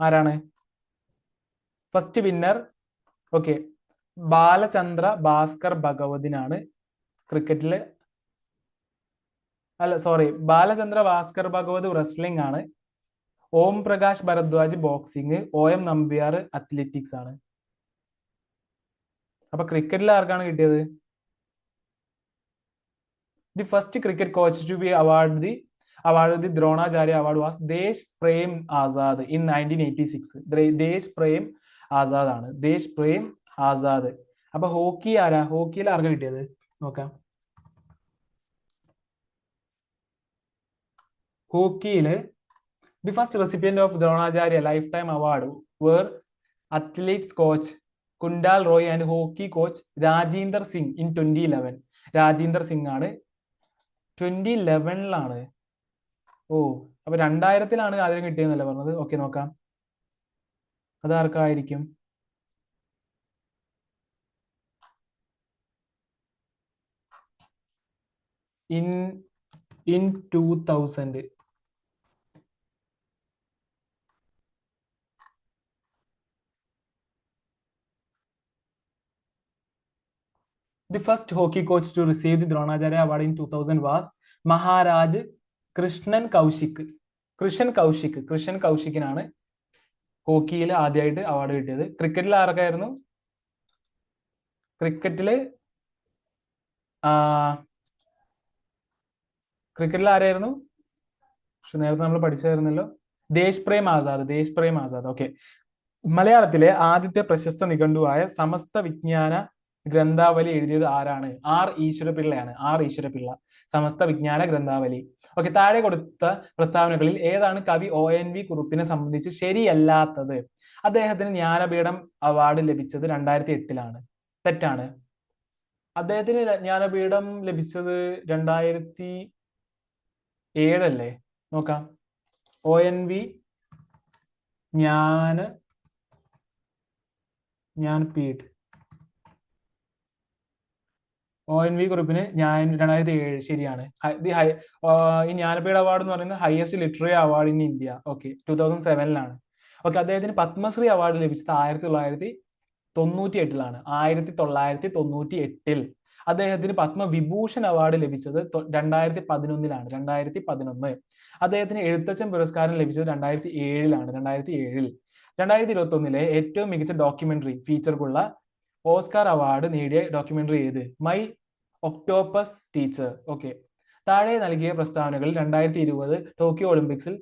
[SPEAKER 1] ആരാണ് first winner? Okay, Balachandra Bhaskar ഭഗവതിനാണ് ക്രിക്കറ്റില്. അല്ല, സോറി, ബാലചന്ദ്ര ഭാസ്കർ ഭഗവത് റെസ്ലിംഗ് ആണ്. Om Prakash Bharadwaj boxing, OM Nambiar athletics ആണ്. അപ്പൊ ക്രിക്കറ്റിൽ ആർക്കാണ് കിട്ടിയത്? The first cricket coach to be awarded the Dronacharya award was Desh Prem Azad in 1986. ദേശ് പ്രേം ആസാദ് ആണ്. ദേശ് പ്രേം ആസാദ്. അപ്പൊ ഹോക്കി ആരാ? ഹോക്കിയിൽ ആർക്കാ കിട്ടിയത് നോക്കാം. ഹോക്കിയില് the first recipient of Dronacharya lifetime award were athletes coach Kundal Roy and hockey coach Rajinder Singh in 2011. Rajinder Singh ആണ്. 2011 ഓ, അപ്പൊ 2000 ആദ്യം കിട്ടിയെന്നല്ലേ പറഞ്ഞത്? ഓക്കെ, നോക്കാം. അതാർക്കായിരിക്കും? in 2000. The first hockey coach to receive the Dronacharya award in 2000 was Maharaj Krishnan Kaushik. Krishnan കൗശിക്കിനാണ് ഹോക്കിയിൽ ആദ്യമായിട്ട് അവാർഡ് കിട്ടിയത്. ക്രിക്കറ്റിൽ ആർക്കായിരുന്നു? ക്രിക്കറ്റിൽ ആരായിരുന്നു? പക്ഷെ നേരത്തെ നമ്മൾ പഠിച്ചായിരുന്നല്ലോ. ദേശ് പ്രേം ആസാദ്. ഓക്കെ. മലയാളത്തിലെ ആദ്യത്തെ പ്രശസ്ത നിഘണ്ടുവായ സമസ്ത വിജ്ഞാന ഗ്രന്ഥാവലി എഴുതിയത് ആരാണ്? R. ഈശ്വരപിള്ളയാണ്. സമസ്ത വിജ്ഞാന ഗ്രന്ഥാവലി. ഓക്കെ, താഴെ കൊടുത്ത പ്രസ്താവനകളിൽ ഏതാണ് കവി ONV കുറുപ്പിനെ സംബന്ധിച്ച് ശരിയല്ലാത്തത്? അദ്ദേഹത്തിന് ജ്ഞാനപീഠം അവാർഡ് ലഭിച്ചത് 2008 തെറ്റാണ്. അദ്ദേഹത്തിന് ജ്ഞാനപീഠം ലഭിച്ചത് 2007 നോക്കാം. ONV ജ്ഞാനപീഠ് ONV കുറിപ്പിന് 2007 ശരിയാണ്. ഈ ജ്ഞാനപീഠ അവാർഡ് എന്ന് പറയുന്നത് highest literary award in India. Okay, 2007 okay, അദ്ദേഹത്തിന് പത്മശ്രീ അവാർഡ് ലഭിച്ചത് 1998 1998. അദ്ദേഹത്തിന് പത്മവിഭൂഷൺ അവാർഡ് ലഭിച്ചത് 2011 അദ്ദേഹത്തിന് എഴുത്തച്ഛൻ പുരസ്കാരം ലഭിച്ചത് 2007 2021 ഏറ്റവും മികച്ച ഡോക്യുമെന്ററി ഫീച്ചർക്കുള്ള ഓസ്കാർ അവാർഡ് നേടിയ ഡോക്യുമെന്ററി ഏത്? My octopus teacher. ഓക്കെ, താഴെ നൽകിയ പ്രസ്താവനകളിൽ 2020 ടോക്കിയോ ഒളിമ്പിക്സിൽ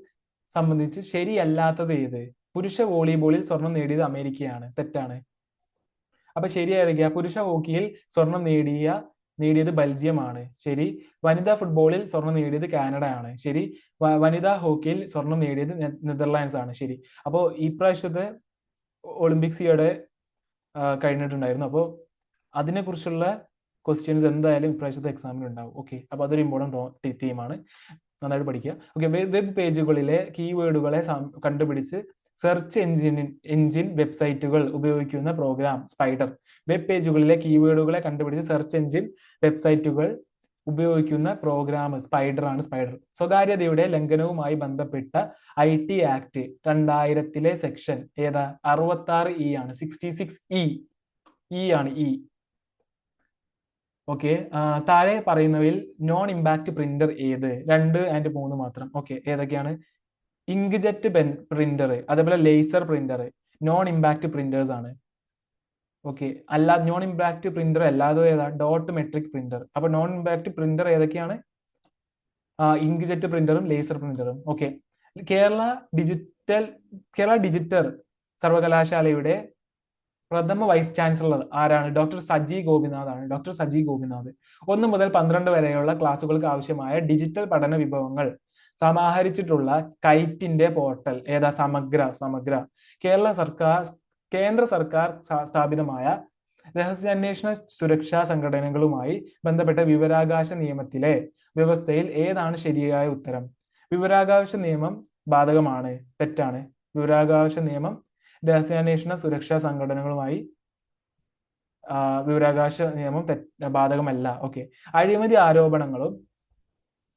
[SPEAKER 1] സംബന്ധിച്ച് ശരിയല്ലാത്തത് ഏത്? പുരുഷ വോളിബോളിൽ സ്വർണം നേടിയത് അമേരിക്കയാണ്. തെറ്റാണ്. അപ്പൊ ശരിയായിരിക്കുക, പുരുഷ ഹോക്കിയിൽ സ്വർണം നേടിയത് ബെൽജിയമാണ്. ശരി. വനിതാ ഫുട്ബോളിൽ സ്വർണം നേടിയത് കാനഡ ആണ്. ശരി. വനിതാ ഹോക്കിയിൽ സ്വർണം നേടിയത് നെതർലാൻഡ്സ് ആണ്. ശരി. അപ്പോൾ ഈ പ്രാവശ്യത്തെ ഒളിമ്പിക്സ് ഈയിടെ കഴിഞ്ഞിട്ടുണ്ടായിരുന്നു. അപ്പോൾ അതിനെക്കുറിച്ചുള്ള ക്വസ്റ്റ്യൻസ് എന്തായാലും ഇപ്രാവശ്യത്തെ എക്സാമിന് ഉണ്ടാവും. ഓക്കെ, അപ്പോൾ അതൊരു ഇമ്പോർട്ടൻറ്റ് തീമാണ്, നന്നായിട്ട് പഠിക്കുക. ഓക്കെ, വെബ് പേജുകളിലെ കീവേഡുകളെ കണ്ടുപിടിച്ച് സെർച്ച് എഞ്ചിൻ വെബ്സൈറ്റുകൾ ഉപയോഗിക്കുന്ന പ്രോഗ്രാം സ്പൈഡർ. വെബ് പേജുകളിലെ കീവേഡുകളെ കണ്ടുപിടിച്ച് സെർച്ച് എഞ്ചിൻ വെബ്സൈറ്റുകൾ ഉപയോഗിക്കുന്ന പ്രോഗ്രാം സ്പൈഡർ ആണ്. സ്പൈഡർ. സ്വകാര്യതയുടെ ലംഘനവുമായി ബന്ധപ്പെട്ട IT ആക്ട് 2000 സെക്ഷൻ ഏതാ? 66E ആണ്. 66E ആണ്. ഓക്കെ, താഴെ പറയുന്നവയിൽ നോൺ ഇമ്പാക്ട് പ്രിന്റർ ഏത്? 2 and 3 മാത്രം. ഓക്കെ, ഏതൊക്കെയാണ്? ഇങ്ക്ജെറ്റ് പ്രിന്റർ, അതേപോലെ laser printer non impact printers ആണ്. ഓക്കെ, നോൺ ഇമ്പാക്ട് പ്രിന്റർ അല്ലാതെ ഏതാ? Dot matrix printer. അപ്പൊ നോൺ ഇമ്പാക്ട് പ്രിന്റർ ഏതൊക്കെയാണ്? ഇങ്ക്ജെറ്റ് പ്രിന്ററും ലേസർ പ്രിന്ററും. ഓക്കെ, കേരള ഡിജിറ്റൽ സർവകലാശാലയുടെ പ്രഥമ വൈസ് ചാൻസലർ ആരാണ്? ഡോക്ടർ സജി ഗോപിനാഥ് ആണ്. ഡോക്ടർ സജി ഗോപിനാഥ്. 1 മുതൽ 12 വരെയുള്ള ക്ലാസുകൾക്ക് ആവശ്യമായ ഡിജിറ്റൽ പഠന വിഭവങ്ങൾ സമാഹരിച്ചിട്ടുള്ള കൈറ്റിന്റെ പോർട്ടൽ ഏതാ? സമഗ്ര. കേന്ദ്ര സർക്കാർ സ്ഥാപിതമായ രഹസ്യാന്വേഷണ സുരക്ഷാ സംഘടനകളുമായി ബന്ധപ്പെട്ട വിവരാവകാശ നിയമത്തിലെ വ്യവസ്ഥയിൽ ഏതാണ് ശരിയായ ഉത്തരം? വിവരാവകാശ നിയമം ബാധകമാണ്. തെറ്റാണ്. വിവരാവകാശ നിയമം രഹസ്യാന്വേഷണ സുരക്ഷാ സംഘടനകളുമായി വിവരാവകാശ നിയമം ബാധകമല്ല. ഓക്കെ, അഴിമതി ആരോപണങ്ങളും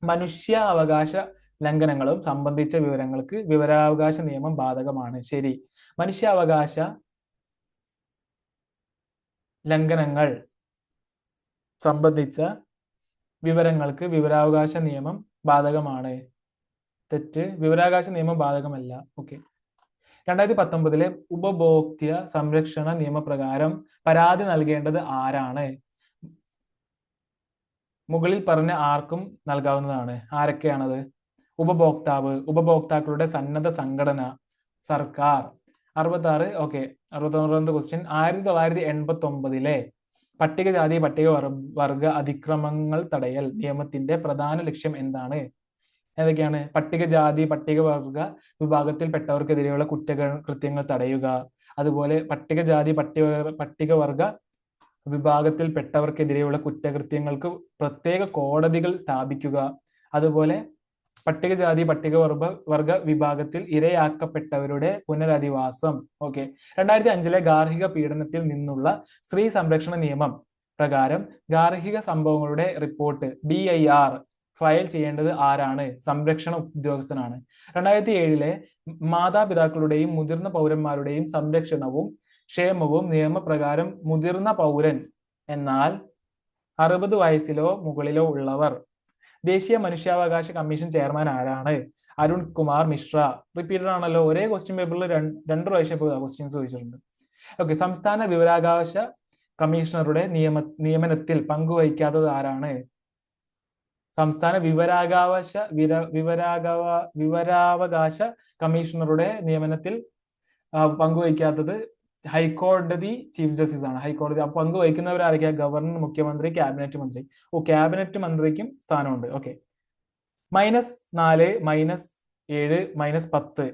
[SPEAKER 1] മനുഷ്യാവകാശ ലംഘനങ്ങളും സംബന്ധിച്ച വിവരങ്ങൾക്ക് വിവരാവകാശ നിയമം ബാധകമാണ്. ശരി. മനുഷ്യാവകാശ ലംഘനങ്ങൾ സംബന്ധിച്ച വിവരങ്ങൾക്ക് വിവരാവകാശ നിയമം ബാധകമാണ്. തെറ്റ്. വിവരാവകാശ നിയമം ബാധകമല്ല. ഓക്കെ, 2019 ഉപഭോക്തൃ സംരക്ഷണ നിയമപ്രകാരം പരാതി നൽകേണ്ടത് ആരാണ്? മുകളിൽ പറഞ്ഞ ആർക്കും നൽകാവുന്നതാണ്. ആരൊക്കെയാണത്? ഉപഭോക്താവ്, ഉപഭോക്താക്കളുടെ സന്നദ്ധ സംഘടന, സർക്കാർ. 66. Okay, 69 question. 1989 പട്ടികജാതി പട്ടികവർഗ അതിക്രമങ്ങൾ തടയൽ നിയമത്തിന്റെ പ്രധാന ലക്ഷ്യം എന്താണ്? ഏതൊക്കെയാണ്? പട്ടികജാതി പട്ടികവർഗ വിഭാഗത്തിൽപ്പെട്ടവർക്കെതിരെയുള്ള കുറ്റകൃത്യങ്ങൾ തടയുക, അതുപോലെ പട്ടികജാതി പട്ടികവർഗ വിഭാഗത്തിൽപ്പെട്ടവർക്കെതിരെയുള്ള കുറ്റകൃത്യങ്ങൾക്ക് പ്രത്യേക കോടതികൾ സ്ഥാപിക്കുക, അതുപോലെ പട്ടികജാതി പട്ടികവർഗ വിഭാഗത്തിൽ ഇരയാക്കപ്പെട്ടവരുടെ പുനരധിവാസം. ഓക്കെ, 2005 ഗാർഹിക പീഡനത്തിൽ നിന്നുള്ള സ്ത്രീ സംരക്ഷണ നിയമം പ്രകാരം ഗാർഹിക സംഭവങ്ങളുടെ റിപ്പോർട്ട് BIR ഫയൽ ചെയ്യേണ്ടത് ആരാണ്? സംരക്ഷണ ഉദ്യോഗസ്ഥനാണ്. 2007 മാതാപിതാക്കളുടെയും മുതിർന്ന പൗരന്മാരുടെയും സംരക്ഷണവും ക്ഷേമവും നിയമപ്രകാരം മുതിർന്ന പൗരൻ എന്നാൽ 60 വയസ്സിലോ മുകളിലോ ഉള്ളവർ. ദേശീയ മനുഷ്യാവകാശ കമ്മീഷൻ ചെയർമാൻ ആരാണ്? അരുൺ കുമാർ മിശ്ര. റിപ്പീറ്റഡ് ആണല്ലോ, ഒരേ ക്വസ്റ്റ്യൻ പേപ്പറിൽ 2 പ്രാവശ്യം ക്വസ്റ്റ്യൻസ് ചോദിച്ചിട്ടുണ്ട്. ഓക്കെ, സംസ്ഥാന വിവരാവകാശ കമ്മീഷണറുടെ നിയമനത്തിൽ പങ്കുവഹിക്കാത്തത് ആരാണ്? സംസ്ഥാന വിവരാവകാശ കമ്മീഷണറുടെ നിയമനത്തിൽ പങ്കുവഹിക്കാത്തത് ഹൈക്കോടതി ചീഫ് ജസ്റ്റിസ് ആണ്. ഹൈക്കോടതി പങ്ക് വഹിക്കുന്നവരായിരിക്കും ഗവർണർ, മുഖ്യമന്ത്രി, ക്യാബിനറ്റ് മന്ത്രി. ക്യാബിനറ്റ് മന്ത്രിക്കും സ്ഥാനമുണ്ട്. ഓക്കെ. -4, -7, -10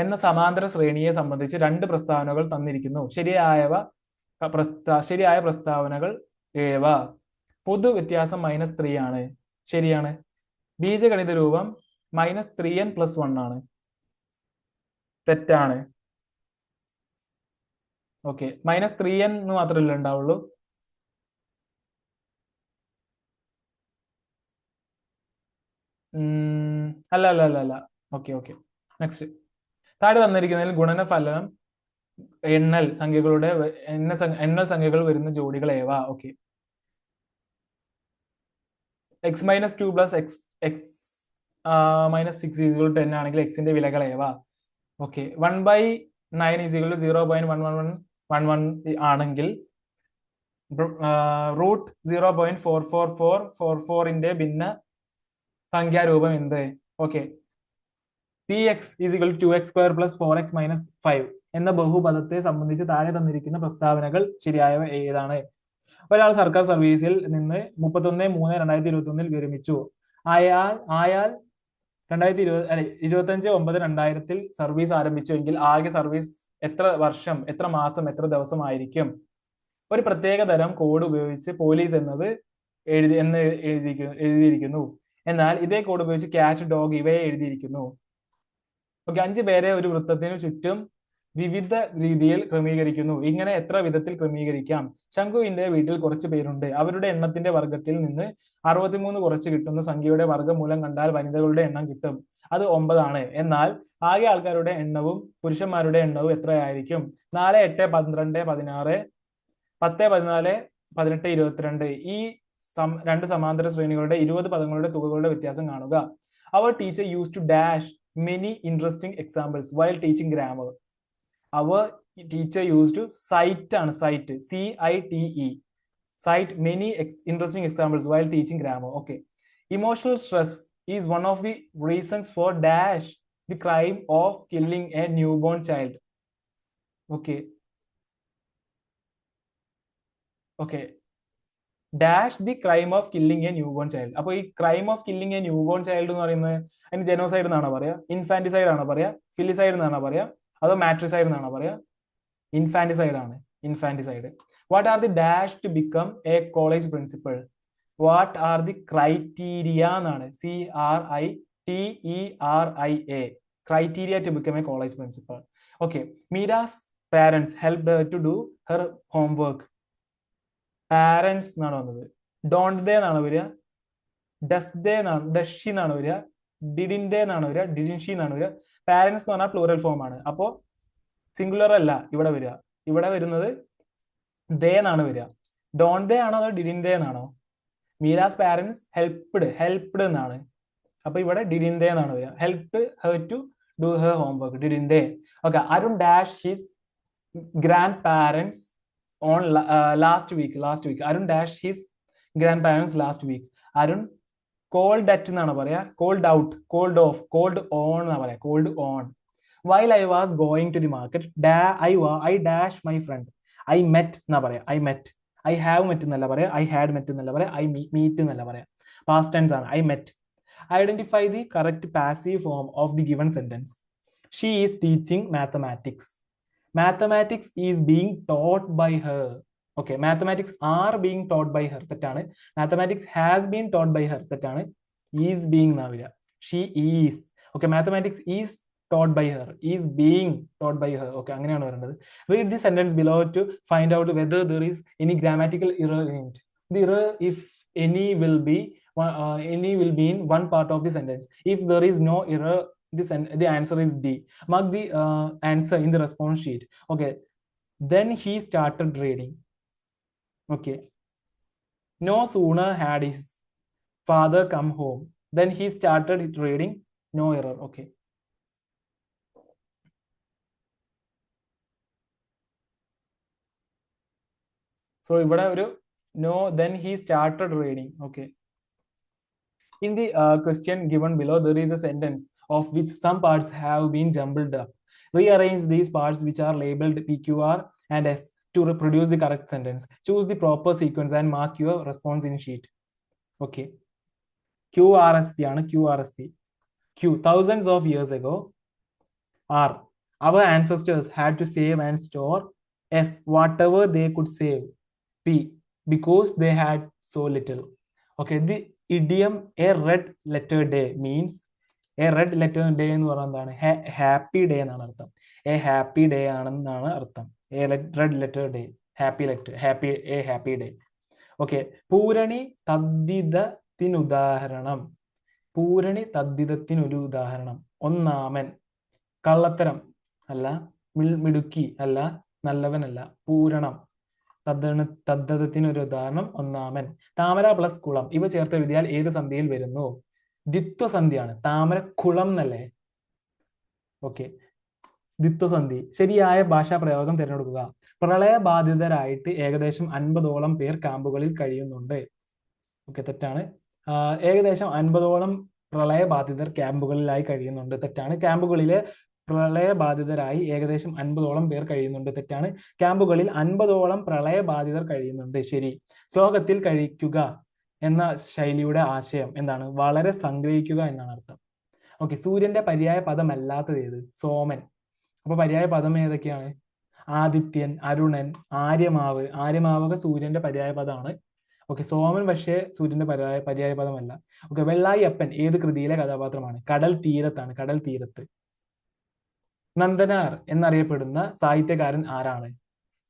[SPEAKER 1] എന്ന സമാന്തര ശ്രേണിയെ സംബന്ധിച്ച് 2 പ്രസ്താവനകൾ തന്നിരിക്കുന്നു. ശരിയായ പ്രസ്താവനകൾ ഏവ. പൊതു വ്യത്യാസം -3 ആണ്. ശരിയാണ്. ബീജഗണിത രൂപം -3n+1 ആണ്. തെറ്റാണ്. ഓക്കെ. -3n എന്ന് മാത്രമല്ലേ ഉണ്ടാവുള്ളൂ? അല്ല അല്ല അല്ല അല്ല. Okay okay. നെക്സ്റ്റ്. താഴെ തന്നിരിക്കുന്നതിൽ ഗുണനഫലം എണ്ണൽ സംഖ്യകൾ വരുന്ന ജോഡികൾ ഏവ. ഓക്കെ. x-2 + x-6 = 10 ആണെങ്കിൽ എക്സിന്റെ വിലകൾ ഏവ. ഓക്കെ. 1/9 = 0.11111 ആണെങ്കിൽ √0.44444ന്റെ ഭിന്ന സംഖ്യാരൂപം എന്ത്? ഓക്കെ. px = 2x² + 4x - 5 എന്ന ബഹുപദത്തെ സംബന്ധിച്ച് താഴെ തന്നിരിക്കുന്ന പ്രസ്താവനകൾ ശരിയായവ ഏതാണ്? ഒരാൾ സർക്കാർ സർവീസിൽ നിന്ന് 31/3/2021 വിരമിച്ചു. അയാൾ 25/9/2000 സർവീസ് ആരംഭിച്ചുവെങ്കിൽ ആകെ സർവീസ് എത്ര വർഷം, എത്ര മാസം, എത്ര ദിവസം ആയിരിക്കും? ഒരു പ്രത്യേക തരം കോഡ് ഉപയോഗിച്ച് പോലീസ് എന്നത് എഴുതിയിരിക്കുന്നു. എന്നാൽ ഇതേ കോഡ് ഉപയോഗിച്ച് ക്യാറ്റ്, ഡോഗ് ഇവയെ എഴുതിയിരിക്കുന്നു. ഓക്കെ. 5 പേരെ ഒരു വൃത്തത്തിനു ചുറ്റും വിവിധ രീതിയിൽ ക്രമീകരിക്കുന്നു. ഇങ്ങനെ എത്ര വിധത്തിൽ ക്രമീകരിക്കാം? ശംഖുവിന്റെ വീട്ടിൽ കുറച്ച് പേരുണ്ട്. അവരുടെ എണ്ണത്തിന്റെ വർഗത്തിൽ നിന്ന് 63 കുറച്ച് കിട്ടുന്ന സംഖ്യയുടെ വർഗ്ഗമൂലം കണ്ടാൽ വനിതകളുടെ എണ്ണം കിട്ടും. അത് 9 ആണ്. എന്നാൽ ആകെ ആൾക്കാരുടെ എണ്ണവും പുരുഷന്മാരുടെ എണ്ണവും എത്രയായിരിക്കും? 4, 8, 12, 16, 10, 14, 18, 22. ഈ 2 സമാന്തര ശ്രേണികളുടെ 20 പദങ്ങളുടെ തുകകളുടെ വ്യത്യാസം കാണുക. Our teacher use to dash many interesting examples while teaching grammar. Our teacher used to cite CITE, cite many interesting examples while teaching grammar. Okay. Emotional stress is one of the reasons for dash the crime of killing a newborn child. Okay. Okay. Dash the crime of killing A new born child. അപ്പോൾ ഈ crime of killing A new born child എന്ന് പറയുന്നത് അതിന് ജെനോസൈഡ് എന്നാണോ പറയാ, infanticide ആണോ പറയാ, ഫിലിസൈഡ് എന്നാണോ പറയാ, അതോ മാട്രിസൈഡ് എന്നാണോ പറയാ? ഇൻഫാന്റിസൈഡ് ആണ്. Infanticide. What are the dash to become a college principal? What are the criteria എന്നാണ്. CRITERIA. Criteria to become a college principal. Okay. Meera's parents helped her to do her homework. Parents എന്നാണ് വന്നത്. Don't ദേ എന്നാണ് വരിക, ഡഷി എന്നാണ് വരിക, didn't they എന്നാണ് വരിക, didn't Xi എന്നാണ് വരിക. പാരന്റ്സ് എന്ന് പറഞ്ഞാൽ പ്ലൂറൽ ഫോം ആണ്. അപ്പോ സിംഗുലർ അല്ല ഇവിടെ വരിക. ഇവിടെ വരുന്നത് ദേ എന്നാണ് വരിക. ഡോണ്ട് ദേ ആണോ അതോ ഡിഡിൻ ദേ എന്നാണോ? മീരാസ് പാരന്റ്സ് ഹെൽപ്ഡ് എന്നാണ്. അപ്പൊ ഇവിടെ ഡിഡിൻ ദേ എന്നാണ് വരിക. Helped her to do her homework, didn't they. Okay. Arun dash his grandparents on last week. Arun dashed his grandparents last week. Arun called at എന്നാണ് പറയാ, called out, called off, called on എന്നാ പറയാ, called on. While I was going to the market, I dashed my friend. I met എന്നാ പറയാ, I met. I have met എന്നല്ല പറയാ, I had met എന്നല്ല പറയാ, I meet എന്നല്ല പറയാ. Past tense ആണ്. I met. Identify the correct passive form of the given sentence. She is teaching mathematics. Mathematics is being taught by her. Okay. Mathematics are being taught by her. തെറ്റാണ്. Mathematics has been taught by her. തെറ്റാണ്. Is being എന്നാവില്ല. She is. Okay. Mathematics is taught by her. Is being taught by her. Okay. അങ്ങനെയാണ് വരേണ്ടത്. Read the sentence below to find out whether there is any grammatical error in it. The error, if any, will be in one part of the sentence. If there is no error, the answer is D. Mark the answer in the response sheet. Okay. Then he started reading. Okay. No sooner had his father come home, then he started reading. No error. Okay. So ഇവിടെ ഒരു no, then he started reading. Okay. In the question given below, there is a sentence of which some parts have been jumbled up. Rearrange these parts which are labeled PQR and S to reproduce the correct sentence. Choose the proper sequence and mark your response in sheet. Okay. QRSP ആണ് QRSP. Q, thousands of years ago. R, our ancestors had to save and store. S, whatever they could save. P, because they had so little. Okay, the idiom a red letter day means a red letter day എന്ന് പറഞ്ഞാൽ എന്താണ്? Happy day എന്നാണ് അർത്ഥം. A happy day ആണെന്നാണ് അർത്ഥം. A red letter day, happy day. Okay, പൂരണി തദ്ധിതത്തിനുദാഹരണം. പൂരണി തദ്ധിതത്തിനൊരു ഉദാഹരണം. ഒന്നാമൻ, കള്ളത്തരം അല്ല, മിടുക്കി അല്ല, നല്ലവനല്ല. പൂരണം, തദ്ധിതത്തിനൊരു ഉദാഹരണം ഒന്നാമൻ. താമര പ്ലസ് കുളം ഇവ ചേർത്ത് എഴുതിയാൽ ഏത് സന്ധിയിൽ വരുന്നു? ദ്വിത്വസന്ധിയാണ്. താമര കുളം എന്നല്ലേ? ഓക്കെ, ദ്വിത്വസന്ധി. ശരിയായ ഭാഷാ പ്രയോഗം തിരഞ്ഞെടുക്കുക. പ്രളയബാധിതരായിട്ട് ഏകദേശം 50ഓളം പേർ ക്യാമ്പുകളിൽ കഴിയുന്നുണ്ട്. ഓക്കെ, തെറ്റാണ്. ഏകദേശം 50ഓളം പ്രളയബാധിതർ ക്യാമ്പുകളിലായി കഴിയുന്നുണ്ട്. തെറ്റാണ്. ക്യാമ്പുകളിലെ പ്രളയബാധിതരായി ഏകദേശം 50ഓളം പേർ കഴിയുന്നുണ്ട്. തെറ്റാണ്. ക്യാമ്പുകളിൽ 50ഓളം പ്രളയബാധിതർ കഴിയുന്നുണ്ട്. ശരി. ശ്ലോകത്തിൽ കഴിക്കുക എന്ന ശൈലിയുടെ ആശയം എന്താണ്? വളരെ സംഗ്രഹിക്കുക എന്നാണ് അർത്ഥം. ഓക്കെ, സൂര്യന്റെ പര്യായ പദമല്ലാത്തത് ഏത്? സോമൻ. അപ്പൊ പര്യായ പദം ഏതൊക്കെയാണ്? ആദിത്യൻ, അരുണൻ, ആര്യമാവ്. ആര്യമാവൊക്കെ സൂര്യന്റെ പര്യായ പദമാണ്. ഓക്കെ, സോമൻ പക്ഷേ സൂര്യന്റെ പര്യായ പദമല്ല. ഓക്കെ, വെള്ളായി അപ്പൻ ഏത് കൃതിയിലെ കഥാപാത്രമാണ്? കടൽ തീരത്താണ്. കടൽ തീരത്ത്. നന്ദനാർ എന്നറിയപ്പെടുന്ന സാഹിത്യകാരൻ ആരാണ്?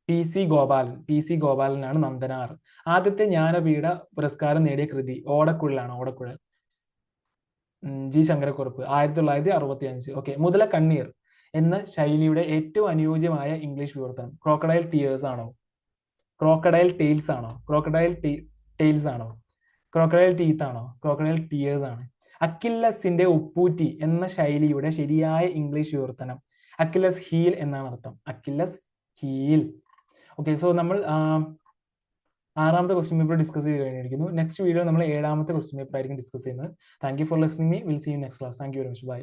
[SPEAKER 1] PC ഗോപാലൻ. PC ഗോപാലനാണ് നന്ദനാർ. ആദ്യത്തെ ജ്ഞാനപീഠ പുരസ്കാരം നേടിയ കൃതി ഓടക്കുഴലാണ്. ഓടക്കുഴൽ. G ശങ്കരക്കുറുപ്പ്, 1965. ഓക്കെ, മുതല കണ്ണീർ എന്ന ശൈലിയുടെ ഏറ്റവും അനുയോജ്യമായ ഇംഗ്ലീഷ് വിവർത്തനം ക്രോക്കഡൈൽ ടിയേഴ്സ് ആണോ? ക്രോക്കഡൈൽ ടെയിൽസ് ആണോ? ക്രോക്കഡൈൽ ടെയിൽസ് ആണോ? ക്രോക്കഡൈൽ ടീത്ത് ആണോ? ക്രോക്കഡൈൽ ടിയേഴ്സ് ആണ്. അക്കില്ലസിന്റെ ഉപ്പൂറ്റി എന്ന ശൈലിയുടെ ശരിയായ ഇംഗ്ലീഷ് വിവർത്തനം അക്കില്ലസ് ഹീൽ എന്നാണ് അർത്ഥം. Achilles heal. ഓക്കെ, സോ നമ്മൾ 6ാമത്തെ ക്വസ്റ്റ്യൻ പേപ്പർ ഡിസ്കസ് ചെയ്ത് കഴിഞ്ഞിരിക്കുന്നു. നെക്സ്റ്റ് വീഡിയോ നമ്മൾ 7ാമത്തെ ക്വസ്റ്റ്യൻ പേപ്പർ ആയിരിക്കും ഡിസ്കസ് ചെയ്യുന്നത്. Thank you for listening me. We'll see you next class. Thank you very much. By.